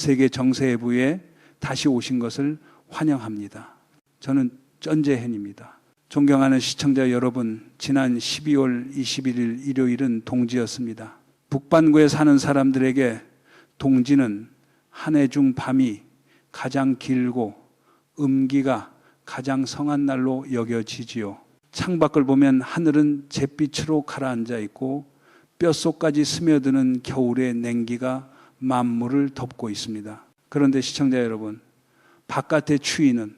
세계 정세부에 다시 오신 것을 환영합니다. 저는 전재현입니다. 존경하는 시청자 여러분, 지난 12월 21일 일요일은 동지였습니다. 북반구에 사는 사람들에게 동지는 한 해 중 밤이 가장 길고 음기가 가장 성한 날로 여겨지지요. 창밖을 보면 하늘은 잿빛으로 가라앉아 있고 뼛속까지 스며드는 겨울의 냉기가 만물을 덮고 있습니다. 그런데 시청자 여러분, 바깥의 추위는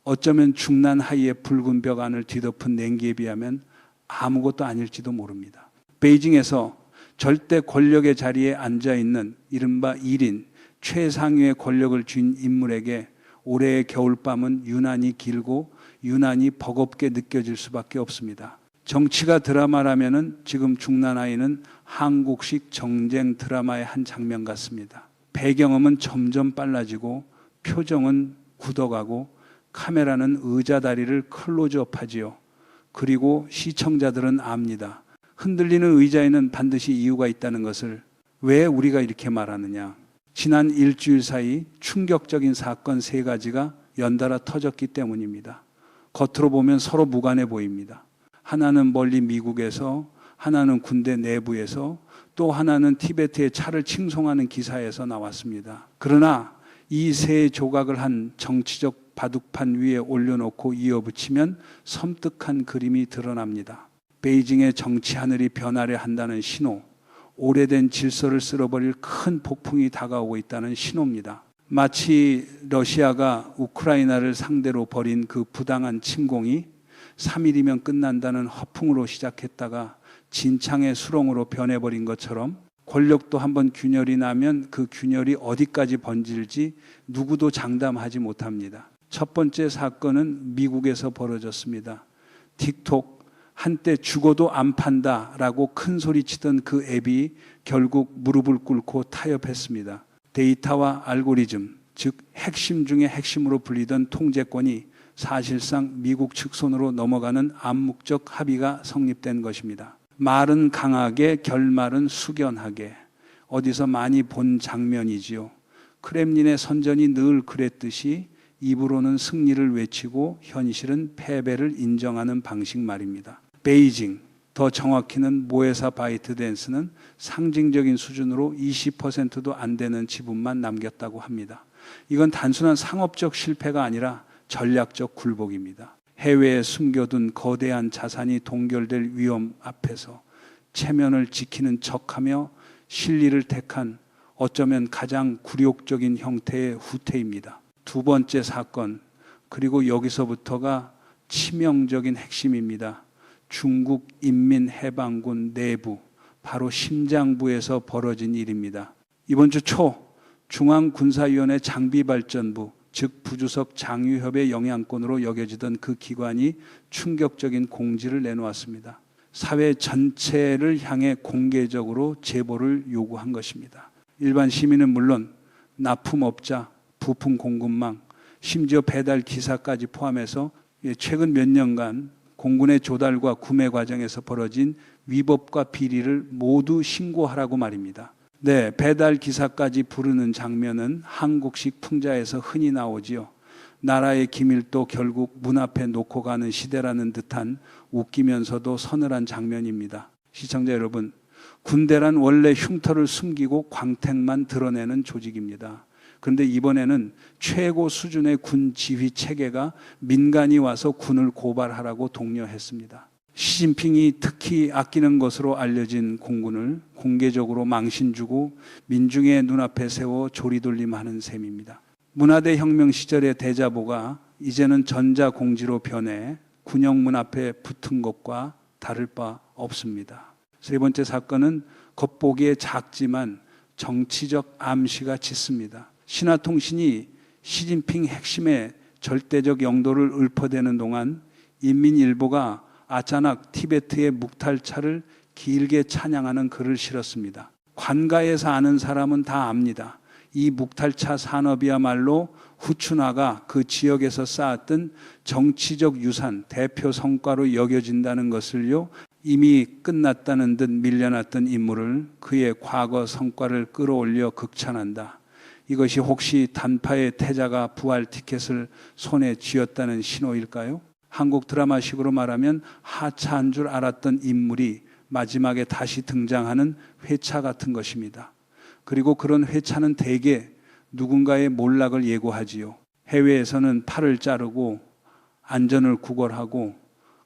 어쩌면 중난 하이의 붉은 벽 안을 뒤덮은 냉기에 비하면 아무것도 아닐지도 모릅니다. 베이징에서 절대 권력의 자리에 앉아있는 이른바 1인 최상위의 권력을 쥔 인물에게 올해의 겨울밤은 유난히 길고 유난히 버겁게 느껴질 수밖에 없습니다. 정치가 드라마라면은 지금 중난하이는 한국식 정쟁 드라마의 한 장면 같습니다. 배경음은 점점 빨라지고 표정은 굳어가고 카메라는 의자 다리를 클로즈업하지요. 그리고 시청자들은 압니다. 흔들리는 의자에는 반드시 이유가 있다는 것을. 왜 우리가 이렇게 말하느냐? 지난 일주일 사이 충격적인 사건 3가지가 연달아 터졌기 때문입니다. 겉으로 보면 서로 무관해 보입니다. 하나는 멀리 미국에서, 하나는 군대 내부에서, 또 하나는 티베트의 차를 칭송하는 기사에서 나왔습니다. 그러나 이 세 조각을 한 정치적 바둑판 위에 올려놓고 이어붙이면 섬뜩한 그림이 드러납니다. 베이징의 정치 하늘이 변하려 한다는 신호, 오래된 질서를 쓸어버릴 큰 폭풍이 다가오고 있다는 신호입니다. 마치 러시아가 우크라이나를 상대로 벌인 그 부당한 침공이 3일이면 끝난다는 허풍으로 시작했다가 진창의 수렁으로 변해버린 것처럼 권력도 한번 균열이 나면 그 균열이 어디까지 번질지 누구도 장담하지 못합니다. 첫 번째 사건은 미국에서 벌어졌습니다. 틱톡, 한때 죽어도 안 판다라고 큰 소리치던 그 앱이 결국 무릎을 꿇고 타협했습니다. 데이터와 알고리즘, 즉 핵심 중의 핵심으로 불리던 통제권이 사실상 미국 측 손으로 넘어가는 암묵적 합의가 성립된 것입니다. 말은 강하게, 결말은 숙연하게. 어디서 많이 본 장면이지요. 크렘린의 선전이 늘 그랬듯이 입으로는 승리를 외치고 현실은 패배를 인정하는 방식 말입니다. 베이징, 더 정확히는 모에사 바이트댄스는 상징적인 수준으로 20%도 안 되는 지분만 남겼다고 합니다. 이건 단순한 상업적 실패가 아니라 전략적 굴복입니다. 해외에 숨겨둔 거대한 자산이 동결될 위험 앞에서 체면을 지키는 척하며 실리를 택한 어쩌면 가장 굴욕적인 형태의 후퇴입니다. 두 번째 사건, 그리고 여기서부터가 치명적인 핵심입니다. 중국 인민해방군 내부, 바로 심장부에서 벌어진 일입니다. 이번 주 초 중앙군사위원회 장비발전부, 즉 부주석 장유협의 영향권으로 여겨지던 그 기관이 충격적인 공지를 내놓았습니다. 사회 전체를 향해 공개적으로 제보를 요구한 것입니다. 일반 시민은 물론 납품업자, 부품 공급망, 심지어 배달 기사까지 포함해서 최근 몇 년간 공군의 조달과 구매 과정에서 벌어진 위법과 비리를 모두 신고하라고 말입니다. 네, 배달 기사까지 부르는 장면은 한국식 풍자에서 흔히 나오지요. 나라의 기밀도 결국 문 앞에 놓고 가는 시대라는 듯한 웃기면서도 서늘한 장면입니다. 시청자 여러분, 군대란 원래 흉터를 숨기고 광택만 드러내는 조직입니다. 그런데 이번에는 최고 수준의 군 지휘 체계가 민간이 와서 군을 고발하라고 독려했습니다. 시진핑이 특히 아끼는 것으로 알려진 공군을 공개적으로 망신 주고 민중의 눈앞에 세워 조리돌림하는 셈입니다. 문화대 혁명 시절의 대자보가 이제는 전자공지로 변해 군영문 앞에 붙은 것과 다를 바 없습니다. 세 번째 사건은 겉보기에 작지만 정치적 암시가 짙습니다. 신화통신이 시진핑 핵심의 절대적 영도를 읊어대는 동안 인민일보가 아짜낙 티베트의 묵탈차를 길게 찬양하는 글을 실었습니다. 관가에서 아는 사람은 다 압니다. 이 묵탈차 산업이야말로 후춘화가 그 지역에서 쌓았던 정치적 유산, 대표 성과로 여겨진다는 것을요, 이미 끝났다는 듯 밀려났던 인물을 그의 과거 성과를 끌어올려 극찬한다. 이것이 혹시 단파의 태자가 부활 티켓을 손에 쥐었다는 신호일까요? 한국 드라마식으로 말하면 하차한 줄 알았던 인물이 마지막에 다시 등장하는 회차 같은 것입니다. 그리고 그런 회차는 대개 누군가의 몰락을 예고하지요. 해외에서는 팔을 자르고 안전을 구걸하고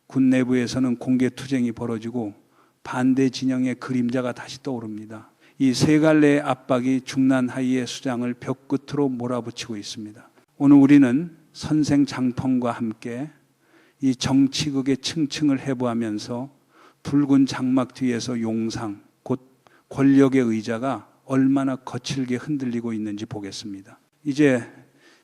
군 내부에서는 공개 투쟁이 벌어지고 반대 진영의 그림자가 다시 떠오릅니다. 이 세 갈래의 압박이 중난하이의 수장을 벽 끝으로 몰아붙이고 있습니다. 오늘 우리는 선생장통과 함께 이 정치극의 층층을 해부하면서 붉은 장막 뒤에서 용상, 곧 권력의 의자가 얼마나 거칠게 흔들리고 있는지 보겠습니다. 이제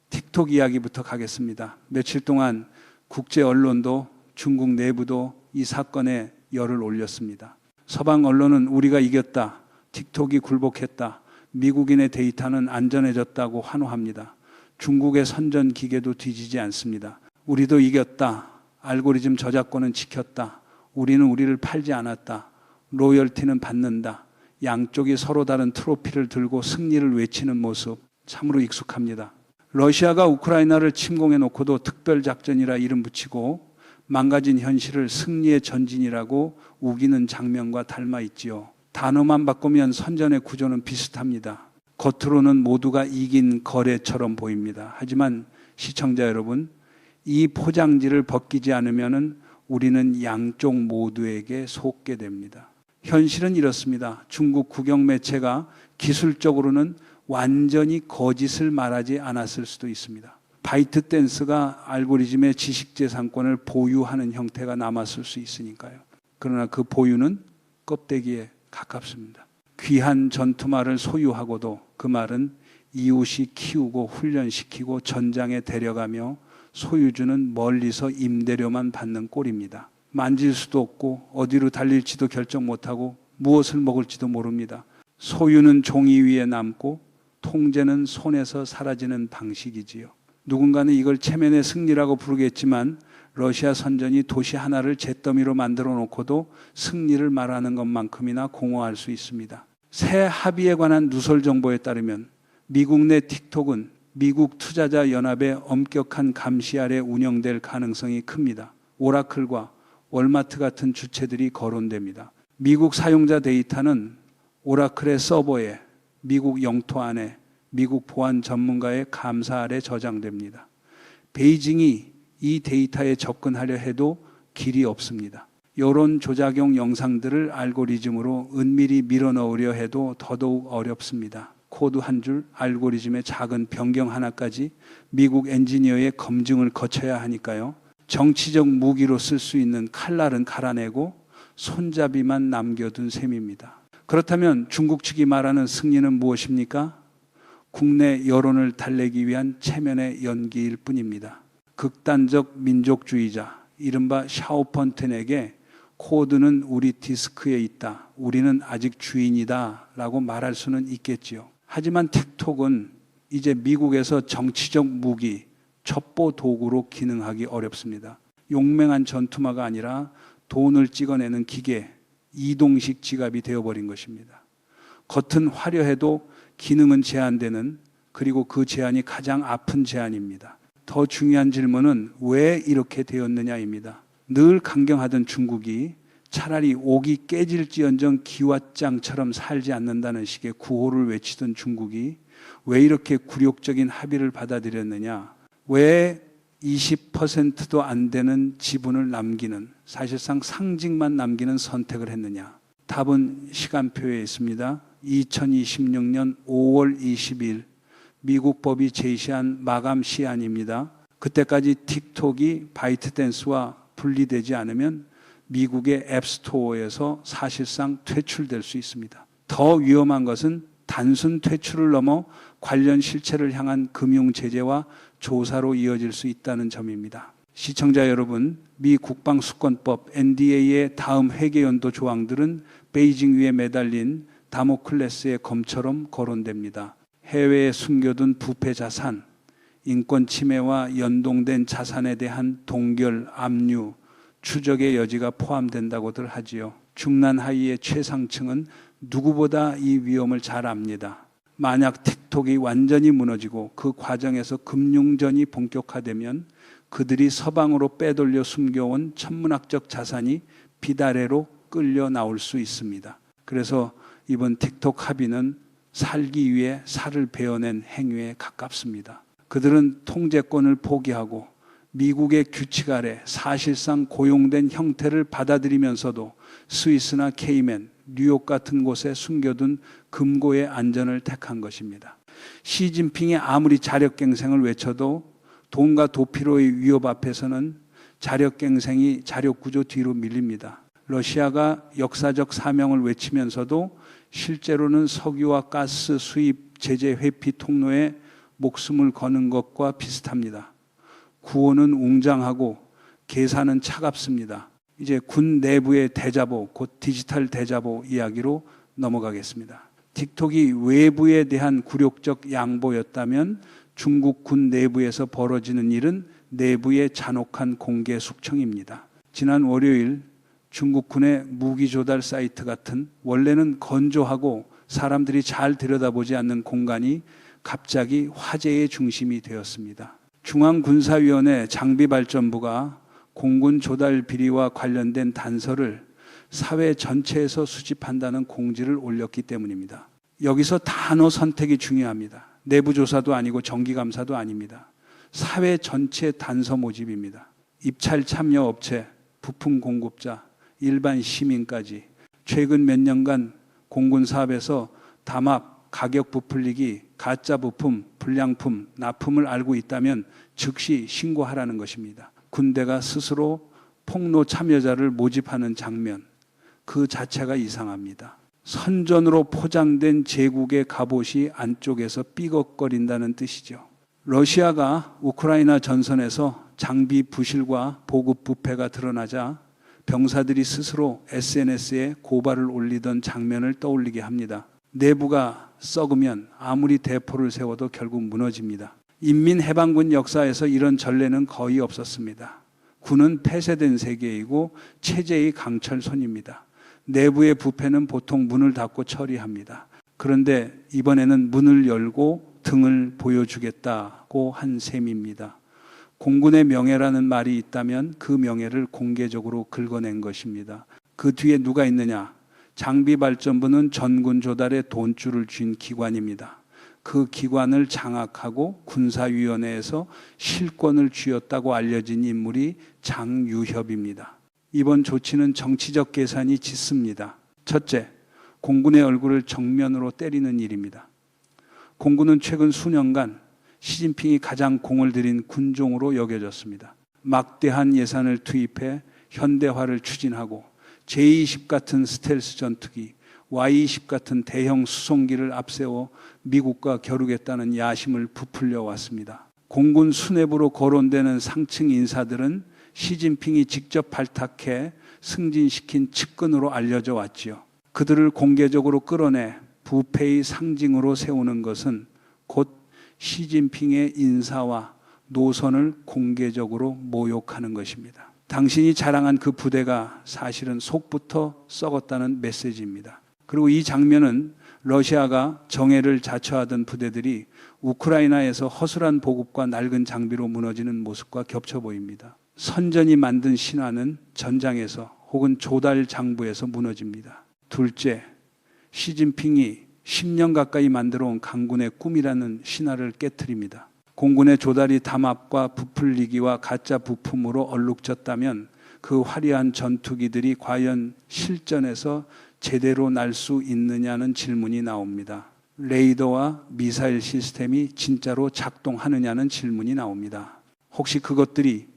틱톡 이야기부터 가겠습니다. 며칠 동안 국제 언론도 중국 내부도 이 사건에 열을 올렸습니다. 서방 언론은 우리가 이겼다, 틱톡이 굴복했다, 미국인의 데이터는 안전해졌다고 환호합니다. 중국의 선전 기계도 뒤지지 않습니다. 우리도 이겼다, 알고리즘 저작권은 지켰다, 우리는 우리를 팔지 않았다, 로열티는 받는다. 양쪽이 서로 다른 트로피를 들고 승리를 외치는 모습 참으로 익숙합니다. 러시아가 우크라이나를 침공해 놓고도 특별작전이라 이름 붙이고 망가진 현실을 승리의 전진이라고 우기는 장면과 닮아 있지요. 단어만 바꾸면 선전의 구조는 비슷합니다. 겉으로는 모두가 이긴 거래처럼 보입니다. 하지만 시청자 여러분, 이 포장지를 벗기지 않으면 우리는 양쪽 모두에게 속게 됩니다. 현실은 이렇습니다. 중국 국영 매체가 기술적으로는 완전히 거짓을 말하지 않았을 수도 있습니다. 바이트댄스가 알고리즘의 지식재산권을 보유하는 형태가 남았을 수 있으니까요. 그러나 그 보유는 껍데기에 가깝습니다. 귀한 전투말을 소유하고도 그 말은 이웃이 키우고 훈련시키고 전장에 데려가며 소유주는 멀리서 임대료만 받는 꼴입니다. 만질 수도 없고 어디로 달릴지도 결정 못하고 무엇을 먹을지도 모릅니다. 소유는 종이 위에 남고 통제는 손에서 사라지는 방식이지요. 누군가는 이걸 체면의 승리라고 부르겠지만 러시아 선전이 도시 하나를 잿더미로 만들어 놓고도 승리를 말하는 것만큼이나 공허할 수 있습니다. 새 합의에 관한 누설 정보에 따르면 미국 내 틱톡은 미국 투자자 연합의 엄격한 감시 아래 운영될 가능성이 큽니다. 오라클과 월마트 같은 주체들이 거론됩니다. 미국 사용자 데이터는 오라클의 서버에 미국 영토 안에 미국 보안 전문가의 감사 아래 저장됩니다. 베이징이 이 데이터에 접근하려 해도 길이 없습니다. 여론 조작용 영상들을 알고리즘으로 은밀히 밀어넣으려 해도 더더욱 어렵습니다. 코드 한 줄, 알고리즘의 작은 변경 하나까지 미국 엔지니어의 검증을 거쳐야 하니까요. 정치적 무기로 쓸 수 있는 칼날은 갈아내고 손잡이만 남겨둔 셈입니다. 그렇다면 중국 측이 말하는 승리는 무엇입니까? 국내 여론을 달래기 위한 체면의 연기일 뿐입니다. 극단적 민족주의자, 이른바 샤오펀텐에게 코드는 우리 디스크에 있다, 우리는 아직 주인이다 라고 말할 수는 있겠지요. 하지만 틱톡은 이제 미국에서 정치적 무기, 첩보 도구로 기능하기 어렵습니다. 용맹한 전투마가 아니라 돈을 찍어내는 기계, 이동식 지갑이 되어버린 것입니다. 겉은 화려해도 기능은 제한되는, 그리고 그 제한이 가장 아픈 제한입니다. 더 중요한 질문은 왜 이렇게 되었느냐입니다. 늘 강경하던 중국이 차라리 옥이 깨질지언정 기왓장처럼 살지 않는다는 식의 구호를 외치던 중국이 왜 이렇게 굴욕적인 합의를 받아들였느냐? 왜 20%도 안 되는 지분을 남기는, 사실상 상징만 남기는 선택을 했느냐? 답은 시간표에 있습니다. 2026년 5월 20일 미국 법이 제시한 마감 시한입니다. 그때까지 틱톡이 바이트댄스와 분리되지 않으면 미국의 앱스토어에서 사실상 퇴출될 수 있습니다. 더 위험한 것은 단순 퇴출을 넘어 관련 실체를 향한 금융 제재와 조사로 이어질 수 있다는 점입니다. 시청자 여러분, 미 국방수권법 NDA의 다음 회계연도 조항들은 베이징 위에 매달린 다모클레스의 검처럼 거론됩니다. 해외에 숨겨둔 부패 자산, 인권 침해와 연동된 자산에 대한 동결, 압류, 추적의 여지가 포함된다고들 하지요. 중난 하이의 최상층은 누구보다 이 위험을 잘 압니다. 만약 틱톡이 완전히 무너지고 그 과정에서 금융전이 본격화되면 그들이 서방으로 빼돌려 숨겨온 천문학적 자산이 비다래로 끌려 나올 수 있습니다. 그래서 이번 틱톡 합의는 살기 위해 살을 베어낸 행위에 가깝습니다. 그들은 통제권을 포기하고 미국의 규칙 아래 사실상 고용된 형태를 받아들이면서도 스위스나 케이맨, 뉴욕 같은 곳에 숨겨둔 금고의 안전을 택한 것입니다. 시진핑이 아무리 자력갱생을 외쳐도 돈과 도피로의 위협 앞에서는 자력갱생이 자력구조 뒤로 밀립니다. 러시아가 역사적 사명을 외치면서도 실제로는 석유와 가스 수입 제재 회피 통로에 목숨을 거는 것과 비슷합니다. 구호는 웅장하고 계산은 차갑습니다. 이제 군 내부의 대자보, 곧 디지털 대자보 이야기로 넘어가겠습니다. 틱톡이 외부에 대한 굴욕적 양보였다면 중국 군 내부에서 벌어지는 일은 내부의 잔혹한 공개 숙청입니다. 지난 월요일 중국 군의 무기 조달 사이트 같은 원래는 건조하고 사람들이 잘 들여다보지 않는 공간이 갑자기 화제의 중심이 되었습니다. 중앙군사위원회 장비발전부가 공군 조달 비리와 관련된 단서를 사회 전체에서 수집한다는 공지를 올렸기 때문입니다. 여기서 단어 선택이 중요합니다. 내부 조사도 아니고 정기감사도 아닙니다. 사회 전체 단서 모집입니다. 입찰 참여 업체, 부품 공급자, 일반 시민까지 최근 몇 년간 공군 사업에서 담합, 가격 부풀리기, 가짜 부품, 불량품, 납품을 알고 있다면 즉시 신고하라는 것입니다. 군대가 스스로 폭로 참여자를 모집하는 장면, 그 자체가 이상합니다. 선전으로 포장된 제국의 갑옷이 안쪽에서 삐걱거린다는 뜻이죠. 러시아가 우크라이나 전선에서 장비 부실과 보급 부패가 드러나자 병사들이 스스로 SNS에 고발을 올리던 장면을 떠올리게 합니다. 내부가 썩으면 아무리 대포를 세워도 결국 무너집니다. 인민해방군 역사에서 이런 전례는 거의 없었습니다. 군은 폐쇄된 세계이고 체제의 강철선입니다. 내부의 부패는 보통 문을 닫고 처리합니다. 그런데 이번에는 문을 열고 등을 보여주겠다고 한 셈입니다. 공군의 명예라는 말이 있다면 그 명예를 공개적으로 긁어낸 것입니다. 그 뒤에 누가 있느냐? 장비발전부는 전군 조달에 돈줄을 쥔 기관입니다. 그 기관을 장악하고 군사위원회에서 실권을 쥐었다고 알려진 인물이 장유협입니다. 이번 조치는 정치적 계산이 짙습니다. 첫째, 공군의 얼굴을 정면으로 때리는 일입니다. 공군은 최근 수년간 시진핑이 가장 공을 들인 군종으로 여겨졌습니다. 막대한 예산을 투입해 현대화를 추진하고 J-20 같은 스텔스 전투기, Y-20 같은 대형 수송기를 앞세워 미국과 겨루겠다는 야심을 부풀려 왔습니다. 공군 수뇌부로 거론되는 상층 인사들은 시진핑이 직접 발탁해 승진시킨 측근으로 알려져 왔지요. 그들을 공개적으로 끌어내 부패의 상징으로 세우는 것은 곧 시진핑의 인사와 노선을 공개적으로 모욕하는 것입니다. 당신이 자랑한 그 부대가 사실은 속부터 썩었다는 메시지입니다. 그리고 이 장면은 러시아가 정예를 자처하던 부대들이 우크라이나에서 허술한 보급과 낡은 장비로 무너지는 모습과 겹쳐 보입니다. 선전이 만든 신화는 전장에서 혹은 조달 장부에서 무너집니다. 둘째, 시진핑이 10년 가까이 만들어온 강군의 꿈이라는 신화를 깨트립니다. 공군의 조달이 담합과 부풀리기와 가짜 부품으로 얼룩졌다면 그 화려한 전투기들이 과연 실전에서 제대로 날 수 있느냐는 질문이 나옵니다. 레이더와 미사일 시스템이 진짜로 작동하느냐는 질문이 나옵니다. 혹시 그것들이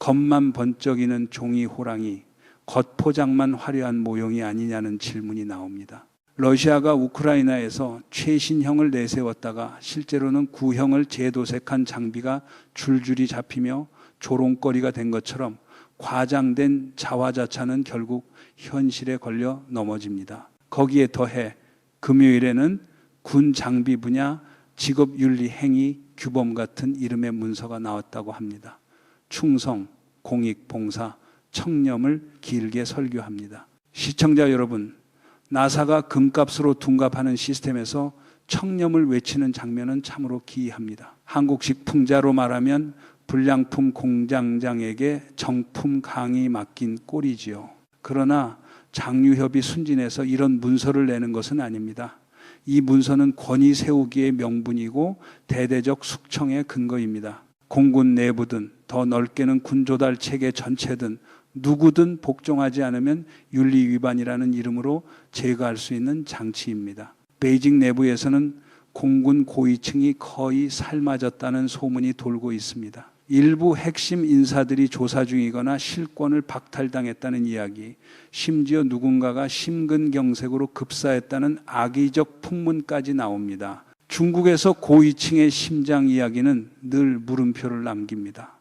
겉만 번쩍이는 종이 호랑이, 겉포장만 화려한 모형이 아니냐는 질문이 나옵니다. 러시아가 우크라이나에서 최신형을 내세웠다가 실제로는 구형을 재도색한 장비가 줄줄이 잡히며 조롱거리가 된 것처럼 과장된 자화자찬은 결국 현실에 걸려 넘어집니다. 거기에 더해 금요일에는 군 장비 분야 직업윤리 행위 규범 같은 이름의 문서가 나왔다고 합니다. 충성, 공익, 봉사, 청렴을 길게 설교합니다. 시청자 여러분, 나사가 금값으로 둔갑하는 시스템에서 청렴을 외치는 장면은 참으로 기이합니다. 한국식 풍자로 말하면 불량품 공장장에게 정품 강이 맡긴 꼴이지요. 그러나 장유협이 순진해서 이런 문서를 내는 것은 아닙니다. 이 문서는 권위 세우기의 명분이고 대대적 숙청의 근거입니다. 공군 내부든 더 넓게는 군조달 체계 전체든 누구든 복종하지 않으면 윤리 위반이라는 이름으로 제거할 수 있는 장치입니다. 베이징 내부에서는 공군 고위층이 거의 삶아졌다는 소문이 돌고 있습니다. 일부 핵심 인사들이 조사 중이거나 실권을 박탈당했다는 이야기, 심지어 누군가가 심근경색으로 급사했다는 악의적 풍문까지 나옵니다. 중국에서 고위층의 심장 이야기는 늘 물음표를 남깁니다.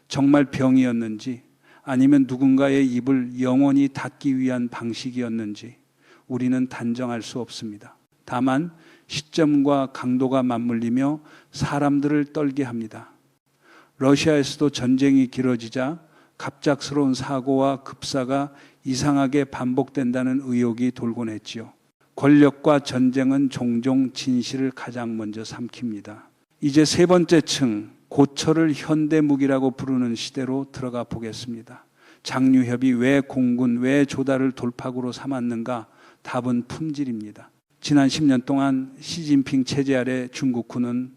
정말 병이었는지 아니면 누군가의 입을 영원히 닫기 위한 방식이었는지 우리는 단정할 수 없습니다. 다만 시점과 강도가 맞물리며 사람들을 떨게 합니다. 러시아에서도 전쟁이 길어지자 갑작스러운 사고와 급사가 이상하게 반복된다는 의혹이 돌곤 했지요. 권력과 전쟁은 종종 진실을 가장 먼저 삼킵니다. 이제 세 번째 층, 고철을 현대무기라고 부르는 시대로 들어가 보겠습니다. 장유협이 왜 공군, 왜 조달을 돌파구로 삼았는가? 답은 품질입니다. 지난 10년 동안 시진핑 체제 아래 중국군은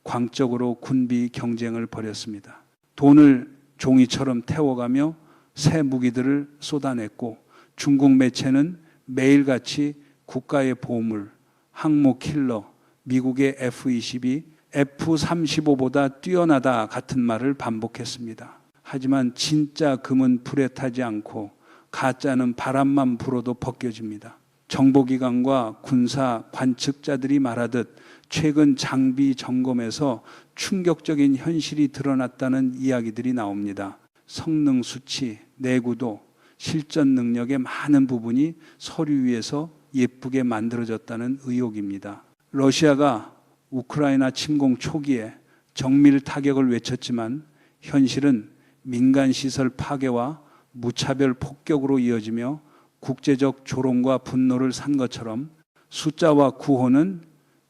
광적으로 군비 경쟁을 벌였습니다. 돈을 종이처럼 태워가며 새 무기들을 쏟아냈고 중국 매체는 매일같이 국가의 보물, 항모 킬러, 미국의 F-22, F-35보다 뛰어나다 같은 말을 반복했습니다. 하지만 진짜 금은 불에 타지 않고 가짜는 바람만 불어도 벗겨집니다. 정보기관과 군사 관측자들이 말하듯 최근 장비 점검에서 충격적인 현실이 드러났다는 이야기들이 나옵니다. 성능 수치, 내구도, 실전 능력의 많은 부분이 서류 위에서 예쁘게 만들어졌다는 의혹입니다. 러시아가 우크라이나 침공 초기에 정밀 타격을 외쳤지만 현실은 민간시설 파괴와 무차별 폭격으로 이어지며 국제적 조롱과 분노를 산 것처럼 숫자와 구호는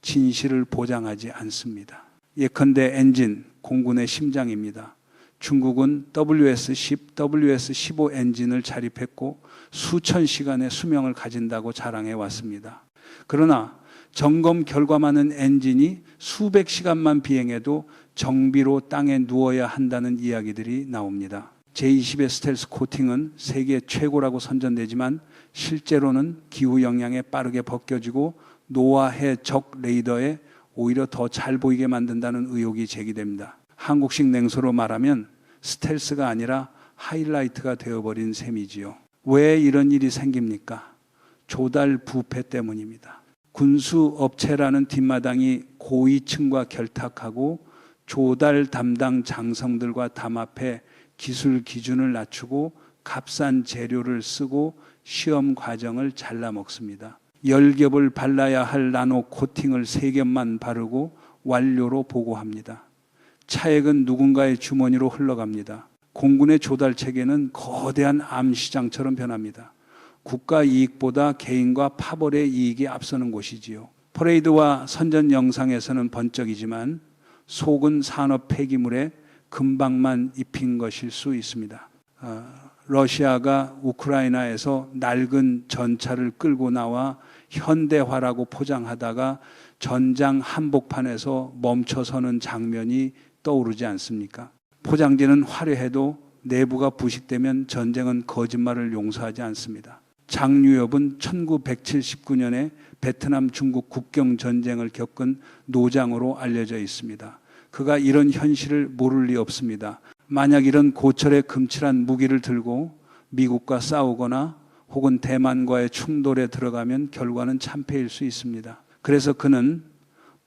진실을 보장하지 않습니다. 예컨대 엔진, 공군의 심장입니다. 중국은 WS-10, WS-15 엔진을 자립했고 수천 시간의 수명을 가진다고 자랑해 왔습니다. 그러나 점검 결과만은 엔진이 수백 시간만 비행해도 정비로 땅에 누워야 한다는 이야기들이 나옵니다. J-20의 스텔스 코팅은 세계 최고라고 선전되지만 실제로는 기후 영향에 빠르게 벗겨지고 노화해 적 레이더에 오히려 더 잘 보이게 만든다는 의혹이 제기됩니다. 한국식 냉소로 말하면 스텔스가 아니라 하이라이트가 되어버린 셈이지요. 왜 이런 일이 생깁니까? 조달 부패 때문입니다. 군수업체라는 뒷마당이 고위층과 결탁하고 조달 담당 장성들과 담합해 기술 기준을 낮추고 값싼 재료를 쓰고 시험 과정을 잘라먹습니다. 10겹을 발라야 할 나노 코팅을 3겹만 바르고 완료로 보고합니다. 차액은 누군가의 주머니로 흘러갑니다. 공군의 조달 체계는 거대한 암시장처럼 변합니다. 국가 이익보다 개인과 파벌의 이익이 앞서는 곳이지요. 퍼레이드와 선전 영상에서는 번쩍이지만 속은 산업 폐기물에 금방만 입힌 것일 수 있습니다. 러시아가 우크라이나에서 낡은 전차를 끌고 나와 현대화라고 포장하다가 전장 한복판에서 멈춰서는 장면이 떠오르지 않습니까? 포장지는 화려해도 내부가 부식되면 전쟁은 거짓말을 용서하지 않습니다. 장유엽은 1979년에 베트남 중국 국경 전쟁을 겪은 노장으로 알려져 있습니다. 그가 이런 현실을 모를 리 없습니다. 만약 이런 고철의 금칠한 무기를 들고 미국과 싸우거나 혹은 대만과의 충돌에 들어가면 결과는 참패일 수 있습니다. 그래서 그는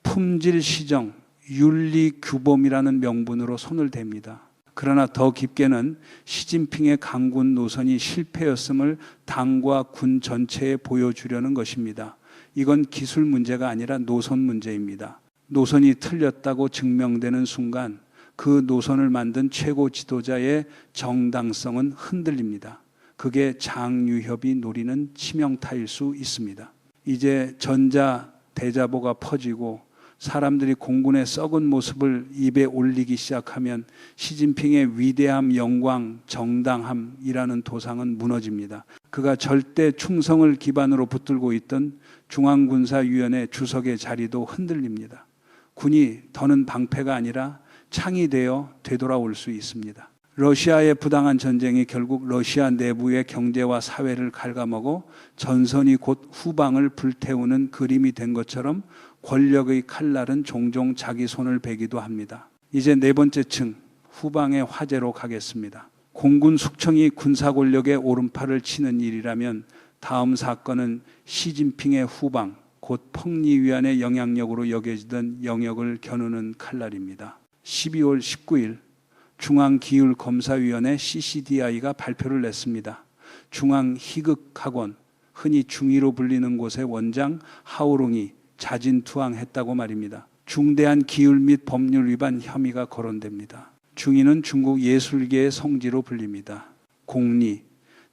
품질 시정, 윤리 규범이라는 명분으로 손을 댑니다. 그러나 더 깊게는 시진핑의 강군 노선이 실패였음을 당과 군 전체에 보여주려는 것입니다. 이건 기술 문제가 아니라 노선 문제입니다. 노선이 틀렸다고 증명되는 순간 그 노선을 만든 최고 지도자의 정당성은 흔들립니다. 그게 장유협이 노리는 치명타일 수 있습니다. 이제 전자 대자보가 퍼지고 사람들이 공군의 썩은 모습을 입에 올리기 시작하면 시진핑의 위대함, 영광, 정당함이라는 도상은 무너집니다. 그가 절대 충성을 기반으로 붙들고 있던 중앙군사위원회 주석의 자리도 흔들립니다. 군이 더는 방패가 아니라 창이 되어 되돌아올 수 있습니다. 러시아의 부당한 전쟁이 결국 러시아 내부의 경제와 사회를 갉아먹어 전선이 곧 후방을 불태우는 그림이 된 것처럼 권력의 칼날은 종종 자기 손을 베기도 합니다. 이제 네 번째 층, 후방의 화제로 가겠습니다. 공군 숙청이 군사 권력의 오른팔을 치는 일이라면 다음 사건은 시진핑의 후방, 곧 펑리위안의 영향력으로 여겨지던 영역을 겨누는 칼날입니다. 12월 19일 중앙기율검사위원회 CCDI가 발표를 냈습니다. 중앙희극학원, 흔히 중위로 불리는 곳의 원장 하오룽이 자진투항했다고 말입니다. 중대한 기율 및 법률 위반 혐의가 거론됩니다. 중위는 중국 예술계의 성지로 불립니다. 공리,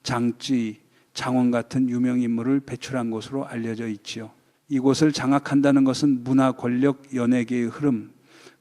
장쯔이, 장원 같은 유명 인물을 배출한 곳으로 알려져 있지요. 이곳을 장악한다는 것은 문화 권력 연예계의 흐름,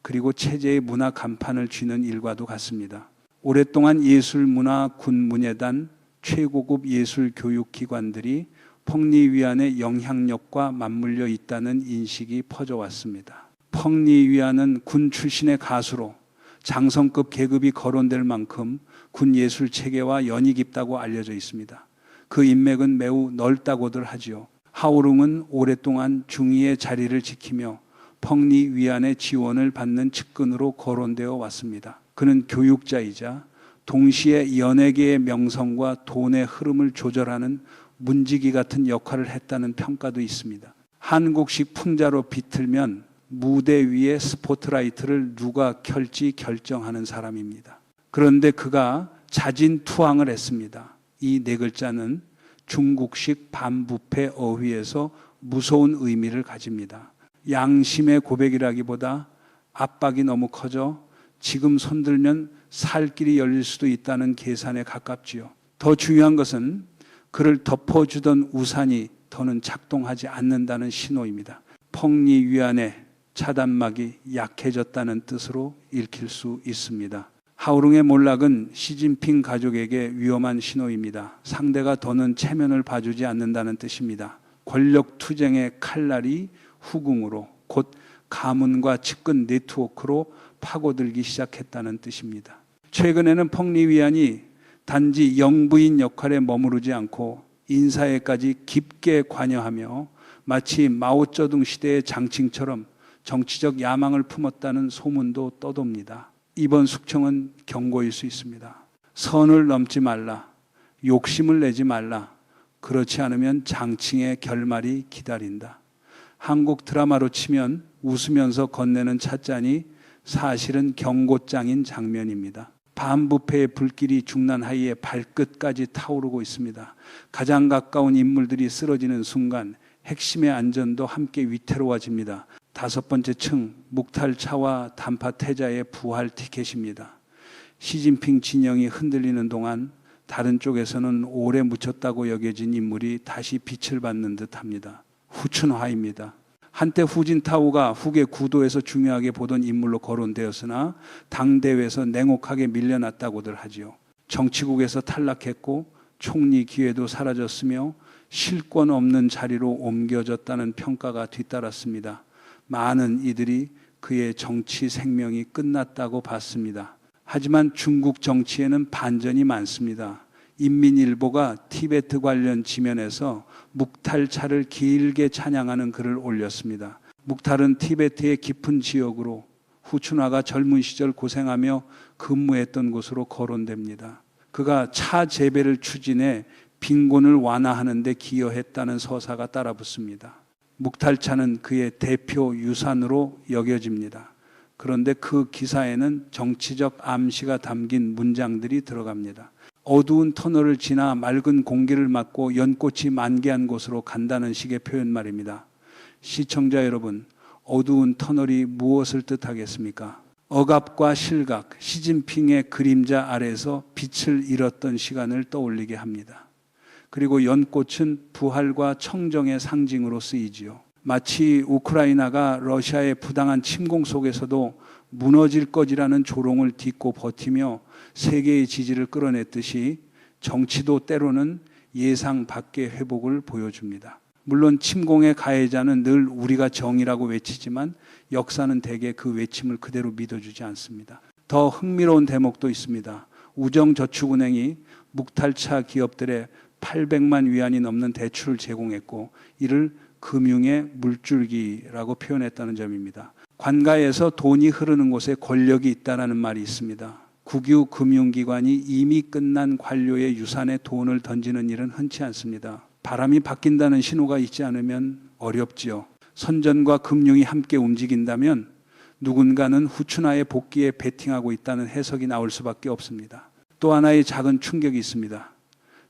그리고 체제의 문화 간판을 쥐는 일과도 같습니다. 오랫동안 예술문화군문예단, 최고급 예술교육기관들이 펑리위안의 영향력과 맞물려 있다는 인식이 퍼져왔습니다. 펑리위안은 군 출신의 가수로 장성급 계급이 거론될 만큼 군 예술 체계와 연이 깊다고 알려져 있습니다. 그 인맥은 매우 넓다고들 하지요. 하오룽은 오랫동안 중위의 자리를 지키며 펑리위안의 지원을 받는 측근으로 거론되어 왔습니다. 그는 교육자이자 동시에 연예계의 명성과 돈의 흐름을 조절하는 문지기 같은 역할을 했다는 평가도 있습니다. 한국식 풍자로 비틀면 무대 위에 스포트라이트를 누가 켤지 결정하는 사람입니다. 그런데 그가 자진투항을 했습니다. 이 네 글자는 중국식 반부패 어휘에서 무서운 의미를 가집니다. 양심의 고백이라기보다 압박이 너무 커져 지금 손들면 살 길이 열릴 수도 있다는 계산에 가깝지요. 더 중요한 것은 그를 덮어주던 우산이 더는 작동하지 않는다는 신호입니다. 펑리위안의 차단막이 약해졌다는 뜻으로 읽힐 수 있습니다. 하오룽의 몰락은 시진핑 가족에게 위험한 신호입니다. 상대가 더는 체면을 봐주지 않는다는 뜻입니다. 권력 투쟁의 칼날이 후궁으로, 곧 가문과 측근 네트워크로 파고들기 시작했다는 뜻입니다. 최근에는 펑리위안이 단지 영부인 역할에 머무르지 않고 인사에까지 깊게 관여하며 마치 마오쩌둥 시대의 장칭처럼 정치적 야망을 품었다는 소문도 떠돕니다. 이번 숙청은 경고일 수 있습니다. 선을 넘지 말라, 욕심을 내지 말라, 그렇지 않으면 장칭의 결말이 기다린다. 한국 드라마로 치면 웃으면서 건네는 찻잔이 사실은 경고장인 장면입니다. 반부패의 불길이 중난하이의 발끝까지 타오르고 있습니다. 가장 가까운 인물들이 쓰러지는 순간 핵심의 안전도 함께 위태로워집니다. 다섯 번째 층, 묵탈차와 단파태자의 부활 티켓입니다. 시진핑 진영이 흔들리는 동안 다른 쪽에서는 오래 묻혔다고 여겨진 인물이 다시 빛을 받는 듯합니다. 후춘화입니다. 한때 후진타오가 후계 구도에서 중요하게 보던 인물로 거론되었으나 당대회에서 냉혹하게 밀려났다고들 하지요. 정치국에서 탈락했고 총리 기회도 사라졌으며 실권 없는 자리로 옮겨졌다는 평가가 뒤따랐습니다. 많은 이들이 그의 정치 생명이 끝났다고 봤습니다. 하지만 중국 정치에는 반전이 많습니다. 인민일보가 티베트 관련 지면에서 묵탈차를 길게 찬양하는 글을 올렸습니다. 묵탈은 티베트의 깊은 지역으로 후춘화가 젊은 시절 고생하며 근무했던 곳으로 거론됩니다. 그가 차 재배를 추진해 빈곤을 완화하는 데 기여했다는 서사가 따라붙습니다. 묵탈차는 그의 대표 유산으로 여겨집니다. 그런데 그 기사에는 정치적 암시가 담긴 문장들이 들어갑니다. 어두운 터널을 지나 맑은 공기를 맞고 연꽃이 만개한 곳으로 간다는 식의 표현 말입니다. 시청자 여러분, 어두운 터널이 무엇을 뜻하겠습니까? 억압과 실각, 시진핑의 그림자 아래서 빛을 잃었던 시간을 떠올리게 합니다. 그리고 연꽃은 부활과 청정의 상징으로 쓰이지요. 마치 우크라이나가 러시아의 부당한 침공 속에서도 무너질 것이라는 조롱을 딛고 버티며 세계의 지지를 끌어냈듯이 정치도 때로는 예상 밖의 회복을 보여줍니다. 물론 침공의 가해자는 늘 우리가 정의라고 외치지만 역사는 대개 그 외침을 그대로 믿어주지 않습니다. 더 흥미로운 대목도 있습니다. 우정저축은행이 묵탈차 기업들의 800만 위안이 넘는 대출을 제공했고 이를 금융의 물줄기라고 표현했다는 점입니다. 관가에서 돈이 흐르는 곳에 권력이 있다는 말이 있습니다. 국유 금융기관이 이미 끝난 관료의 유산에 돈을 던지는 일은 흔치 않습니다. 바람이 바뀐다는 신호가 있지 않으면 어렵지요. 선전과 금융이 함께 움직인다면 누군가는 후춘화의 복귀에 베팅하고 있다는 해석이 나올 수밖에 없습니다. 또 하나의 작은 충격이 있습니다.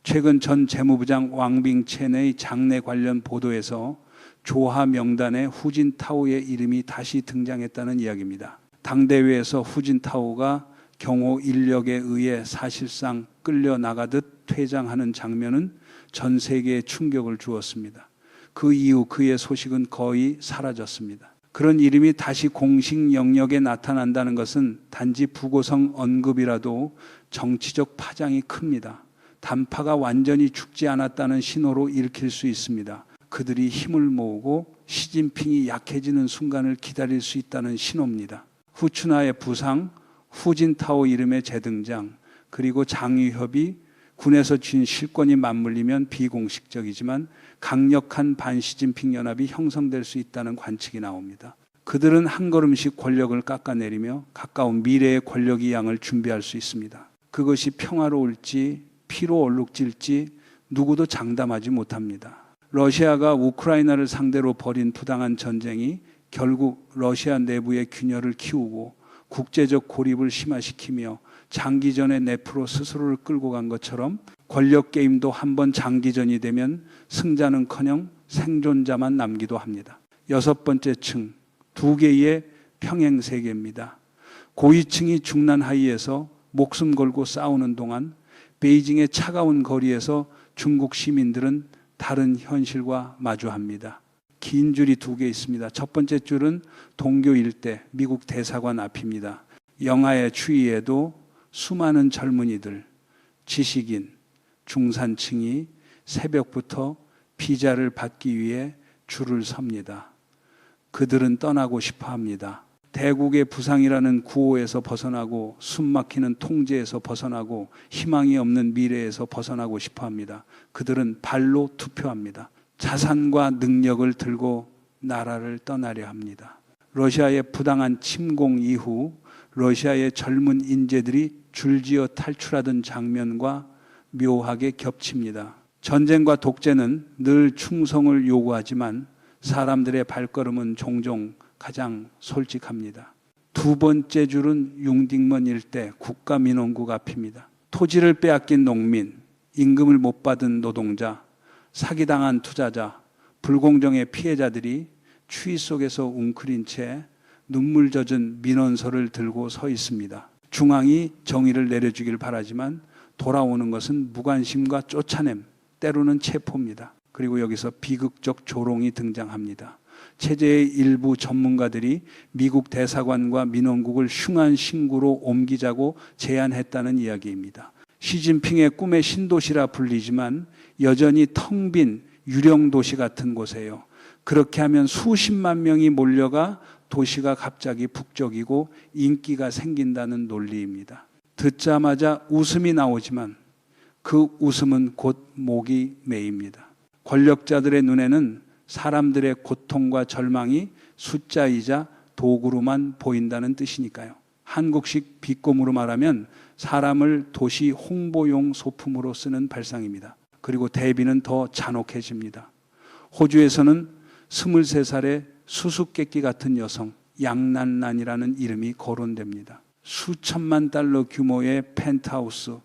최근 전 재무부장 왕빙첸의 장례 관련 보도에서 조화 명단에 후진타오의 이름이 다시 등장했다는 이야기입니다. 당대회에서 후진타오가 경호 인력에 의해 사실상 끌려나가듯 퇴장하는 장면은 전 세계에 충격을 주었습니다. 그 이후 그의 소식은 거의 사라졌습니다. 그런 이름이 다시 공식 영역에 나타난다는 것은 단지 부고성 언급이라도 정치적 파장이 큽니다. 단파가 완전히 죽지 않았다는 신호로 읽힐 수 있습니다. 그들이 힘을 모으고 시진핑이 약해지는 순간을 기다릴 수 있다는 신호입니다. 후춘화의 부상, 후진타오 이름의 재등장, 그리고 장유협이 군에서 쥔 실권이 맞물리면 비공식적이지만 강력한 반시진핑 연합이 형성될 수 있다는 관측이 나옵니다. 그들은 한 걸음씩 권력을 깎아내리며 가까운 미래의 권력의 양을 준비할 수 있습니다. 그것이 평화로울지 피로 얼룩질지 누구도 장담하지 못합니다. 러시아가 우크라이나를 상대로 벌인 부당한 전쟁이 결국 러시아 내부의 균열을 키우고 국제적 고립을 심화시키며 장기전의 늪으로 스스로를 끌고 간 것처럼 권력 게임도 한번 장기전이 되면 승자는커녕 생존자만 남기도 합니다. 6번째 층, 2개의 평행세계입니다. 고위층이 중난 하이에서 목숨 걸고 싸우는 동안 베이징의 차가운 거리에서 중국 시민들은 다른 현실과 마주합니다. 긴 줄이 2개 있습니다. 첫 번째 줄은 동교 일대 미국 대사관 앞입니다. 영하의 추위에도 수많은 젊은이들, 지식인, 중산층이 새벽부터 비자를 받기 위해 줄을 섭니다. 그들은 떠나고 싶어 합니다. 대국의 부상이라는 구호에서 벗어나고 숨막히는 통제에서 벗어나고 희망이 없는 미래에서 벗어나고 싶어 합니다. 그들은 발로 투표합니다. 자산과 능력을 들고 나라를 떠나려 합니다. 러시아의 부당한 침공 이후 러시아의 젊은 인재들이 줄지어 탈출하던 장면과 묘하게 겹칩니다. 전쟁과 독재는 늘 충성을 요구하지만 사람들의 발걸음은 종종 가장 솔직합니다. 2번째 줄은 융딩먼 일대 국가민원국 앞입니다. 토지를 빼앗긴 농민, 임금을 못 받은 노동자, 사기당한 투자자, 불공정의 피해자들이 추위 속에서 웅크린 채 눈물 젖은 민원서를 들고 서 있습니다. 중앙이 정의를 내려주길 바라지만 돌아오는 것은 무관심과 쫓아냄, 때로는 체포입니다. 그리고 여기서 비극적 조롱이 등장합니다. 체제의 일부 전문가들이 미국 대사관과 민원국을 흉한 신구로 옮기자고 제안했다는 이야기입니다. 시진핑의 꿈의 신도시라 불리지만 여전히 텅 빈 유령 도시 같은 곳이에요. 그렇게 하면 수십만 명이 몰려가 도시가 갑자기 북적이고 인기가 생긴다는 논리입니다. 듣자마자 웃음이 나오지만 그 웃음은 곧 목이 메입니다. 권력자들의 눈에는 사람들의 고통과 절망이 숫자이자 도구로만 보인다는 뜻이니까요. 한국식 비꼬무로 말하면 사람을 도시 홍보용 소품으로 쓰는 발상입니다. 그리고 대비는 더 잔혹해집니다. 호주에서는 23살의 수수께끼 같은 여성 양난란이라는 이름이 거론됩니다. 수천만 달러 규모의 펜트하우스,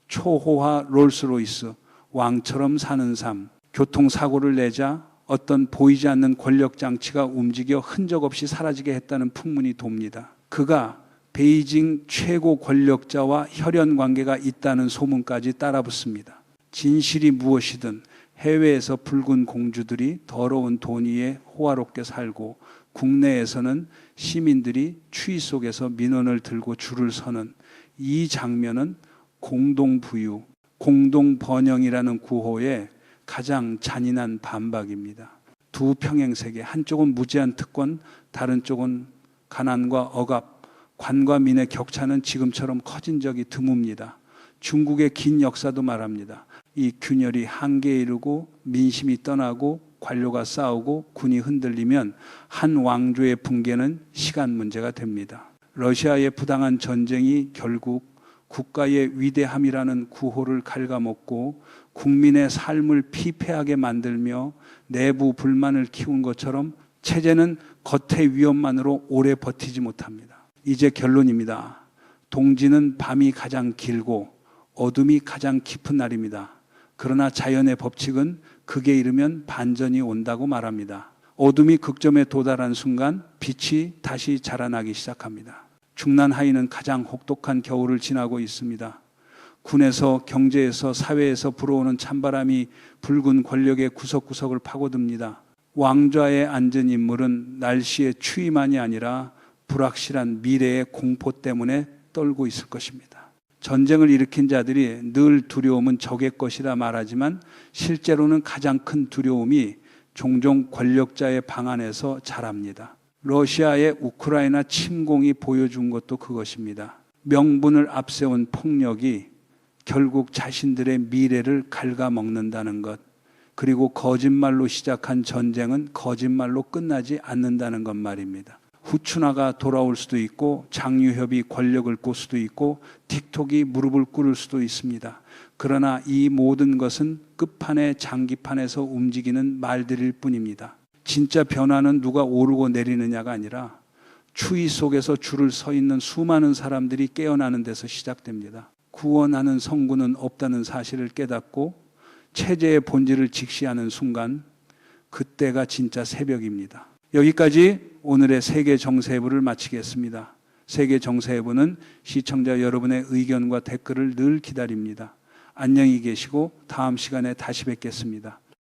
초호화 롤스로이스, 왕처럼 사는 삶, 교통사고를 내자 어떤 보이지 않는 권력장치가 움직여 흔적 없이 사라지게 했다는 풍문이 돕니다. 그가 베이징 최고 권력자와 혈연 관계가 있다는 소문까지 따라붙습니다. 진실이 무엇이든 해외에서 붉은 공주들이 더러운 돈 위에 호화롭게 살고 국내에서는 시민들이 추위 속에서 민원을 들고 줄을 서는 이 장면은 공동부유, 공동번영이라는 구호의 가장 잔인한 반박입니다. 두 평행세계, 한쪽은 무제한 특권, 다른 쪽은 가난과 억압, 관과 민의 격차는 지금처럼 커진 적이 드뭅니다. 중국의 긴 역사도 말합니다. 이 균열이 한계에 이르고 민심이 떠나고 관료가 싸우고 군이 흔들리면 한 왕조의 붕괴는 시간 문제가 됩니다. 러시아의 부당한 전쟁이 결국 국가의 위대함이라는 구호를 갉아먹고 국민의 삶을 피폐하게 만들며 내부 불만을 키운 것처럼 체제는 겉의 위험만으로 오래 버티지 못합니다. 이제 결론입니다. 동지는 밤이 가장 길고 어둠이 가장 깊은 날입니다. 그러나 자연의 법칙은 극에 이르면 반전이 온다고 말합니다. 어둠이 극점에 도달한 순간 빛이 다시 자라나기 시작합니다. 중난하이는 가장 혹독한 겨울을 지나고 있습니다. 군에서 경제에서 사회에서 불어오는 찬바람이 붉은 권력의 구석구석을 파고듭니다. 왕좌에 앉은 인물은 날씨의 추위만이 아니라 불확실한 미래의 공포 때문에 떨고 있을 것입니다. 전쟁을 일으킨 자들이 늘 두려움은 적의 것이라 말하지만 실제로는 가장 큰 두려움이 종종 권력자의 방 안에서 자랍니다. 러시아의 우크라이나 침공이 보여준 것도 그것입니다. 명분을 앞세운 폭력이 결국 자신들의 미래를 갉아먹는다는 것, 그리고 거짓말로 시작한 전쟁은 거짓말로 끝나지 않는다는 것 말입니다. 후추나가 돌아올 수도 있고 장유협이 권력을 꽂을 수도 있고 틱톡이 무릎을 꿇을 수도 있습니다. 그러나 이 모든 것은 끝판의 장기판에서 움직이는 말들일 뿐입니다. 진짜 변화는 누가 오르고 내리느냐가 아니라 추위 속에서 줄을 서 있는 수많은 사람들이 깨어나는 데서 시작됩니다. 구원하는 성구는 없다는 사실을 깨닫고 체제의 본질을 직시하는 순간, 그때가 진짜 새벽입니다. 여기까지 오늘의 세계 정세부를 마치겠습니다. 세계 정세부는 시청자 여러분의 의견과 댓글을 늘 기다립니다. 안녕히 계시고 다음 시간에 다시 뵙겠습니다.